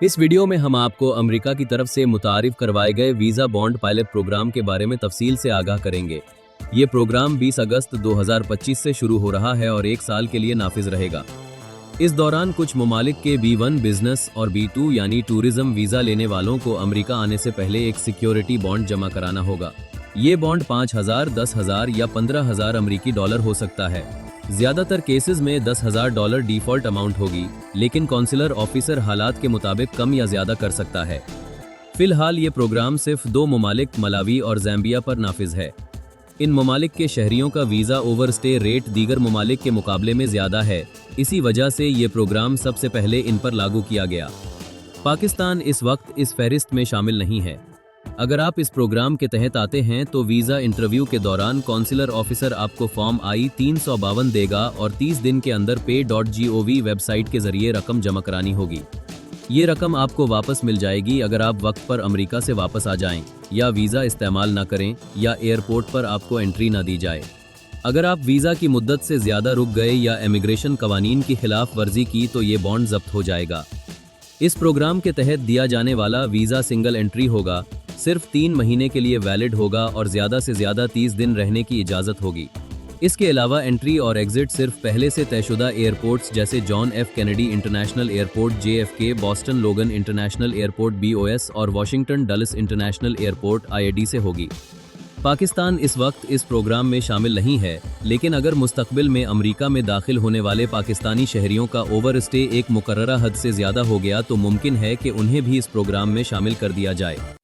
इस वीडियो में हम आपको अमेरिका की तरफ से मुतारिफ करवाए गए वीज़ा बॉन्ड पायलट प्रोग्राम के बारे में तफसील से आगाह करेंगे। ये प्रोग्राम 20 अगस्त 2025 से शुरू हो रहा है और 1 साल के लिए नाफिज रहेगा। इस दौरान कुछ ममालिक के B1 बिजनेस और B2 यानी टूरिज्म वीज़ा लेने वालों को अमेरिका आने से पहले एक सिक्योरिटी बॉन्ड जमा कराना होगा। ये बॉन्ड 5,000, 10,000 या 15,000 अमेरिकी डॉलर हो सकता है। ज्यादातर केसेस में $10,000 डिफॉल्ट अमाउंट होगी, लेकिन कौंसलर ऑफिसर हालात के मुताबिक कम या ज्यादा कर सकता है। फिलहाल ये प्रोग्राम सिर्फ 2 ममालिक मलावी और ज़ाम्बिया पर नाफिज है। इन ममालिक के शहरियों का वीज़ा ओवरस्टे रेट दीगर ममालिक के मुकाबले में ज़्यादा है, इसी वजह से ये प्रोग्राम सबसे पहले इन पर लागू किया गया। पाकिस्तान इस वक्त इस फहरिस्त में शामिल नहीं है। अगर आप इस प्रोग्राम के तहत आते हैं तो वीज़ा इंटरव्यू के दौरान कौंसलर ऑफिसर आपको फॉर्म I-352 देगा और 30 दिन के अंदर pay.gov वेबसाइट के जरिए रकम जमा करानी होगी। ये रकम आपको वापस मिल जाएगी अगर आप वक्त पर अमेरिका से वापस आ जाएं, या वीज़ा इस्तेमाल ना करें, या एयरपोर्ट पर आपको एंट्री ना दी जाए। अगर आप वीज़ा की मुद्दत से ज़्यादा रुक गए या इमिग्रेशन कवानीन की खिलाफ वर्जी की तो ये बॉन्ड जब्त हो जाएगा। इस प्रोग्राम के तहत दिया जाने वाला वीज़ा सिंगल एंट्री होगा, सिर्फ 3 महीने के लिए वैलिड होगा और ज़्यादा से ज़्यादा 30 दिन रहने की इजाज़त होगी। इसके अलावा एंट्री और एग्जिट सिर्फ पहले से तयशुदा एयरपोर्ट्स जैसे John F Kennedy international airport JFK, Boston लोगन इंटरनेशनल एयरपोर्ट BOS और Washington Dallas international airport IAD से होगी। पाकिस्तान इस वक्त इस प्रोग्राम में शामिल नहीं है, लेकिन अगर मुस्तकबिल में अमेरिका में दाखिल होने वाले पाकिस्तानी शहरियों का ओवरस्टे एक मुकर्ररा हद से ज़्यादा हो गया तो मुमकिन है कि उन्हें भी इस प्रोग्राम में शामिल कर दिया जाए।